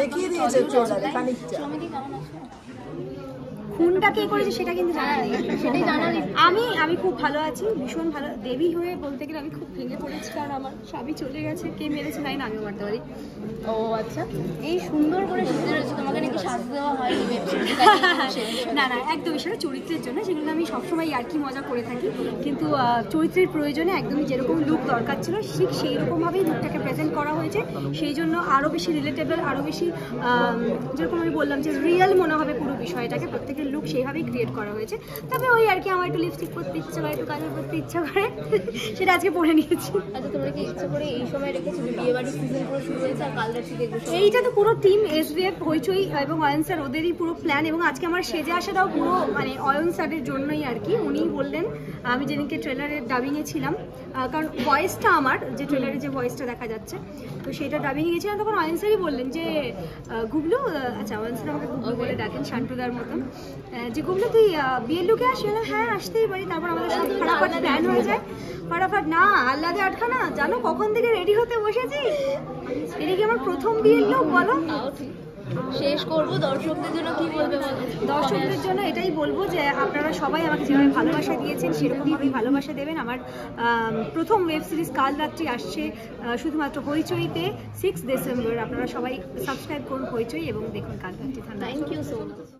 দেখিয়ে দিয়েছে ট্রেলারে খানিকটা। খুনটা কে করেছে সেটা কিন্তু জানা নেই, সেটাই জানা নেই। আমি খুব ভালো আছি, ভীষণ ভালো। দেবী হয়ে বলতে গেলে আমি খুব ভেঙে পড়েছি, কারণ আমার স্বামী চলে গেছে। কে মেরেছে তাই না আমিও মারতে পারি। ও আচ্ছা, এই সুন্দর করে সাজিয়ে রয়েছে, তোমাকে নাকি সাজ দেওয়া হয়নি ওয়েব সিরিজে? না না, একদমই সেটা চরিত্রের জন্য, সেগুলো আমি সবসময় আর কি মজা করে থাকি। কিন্তু চরিত্রের প্রয়োজনে একদমই যেরকম লুক দরকার ছিল ঠিক সেই রকমভাবেই লুকটাকে প্রেজেন্ট করা হয়েছে। সেই জন্য আরও বেশি রিলেটেবল, আরও বেশি যেরকম আমি বললাম যে রিয়েল মনে হবে পুরো বিষয়টাকে। প্রত্যেকের লুক সেইভাবেই ক্রিয়েট করা হয়েছে। তবে ওই আর কি আমার একটু লিপস্টিক পরতে ইচ্ছে করে, একটু কাজল করতে ইচ্ছা করে, সেটা আজকে পরে নিয়েছি। আচ্ছা, তোমরা কি ইচ্ছে করে এই সময় রেখেছো? বিয়ে বাড়ির সিজন পুরো শুরু হয়েছে আর কাল রাত্রি দেখবো। এইটা তো পুরো টিম এসবিএফ, হইচই এবং অয়ন স্যার ওদেরই পুরো প্ল্যান। এবং আজকে আমার সেজে আসাটাও পুরো মানে অয়ন স্যারের জন্যই আর কি। উনিই বললেন, আমি যেদিনকে ট্রেলারের ডাবিংয়ে ছিলাম, কারণ ভয়েসটা আমার যে ট্রেলারে যে ভয়েসটা দেখা যাচ্ছে, তো সেটা ডাবিংয়ে গেছিলাম, তখন অয়ন স্যারই বললেন যে গুবলু, আচ্ছা অয়ন স্যার আমাকে গুবলু বলে ডাকেন শান্তুদার মতন, যে গুবলু তুই বিয়ের লুকে আসি? হ্যাঁ আসতেই পারি। তারপর আমাদের সব ফটাফট প্ল্যান হয়ে যায়, ফটাফট না আল্লাদে আটখানা জানো কখন থেকে রেডি হতে বসেছি। এটা কি আমার প্রথম বিয়ের লোক বলো? শেষ করবো, দর্শকদের জন্য কি বলবে বলো? দর্শকদের জন্য এটাই বলবো যে আপনারা সবাই আমাকে যেভাবে ভালোবাসা দিয়েছেন সেরকমভাবেই ভালোবাসা দেবেন। আমার প্রথম ওয়েব সিরিজ কাল রাত্রি আসছে শুধুমাত্র হইচইতে 6 ডিসেম্বর। আপনারা সবাই সাবস্ক্রাইব করুন হইচই এবং দেখুন কাল রাত্রি। Thank you so much.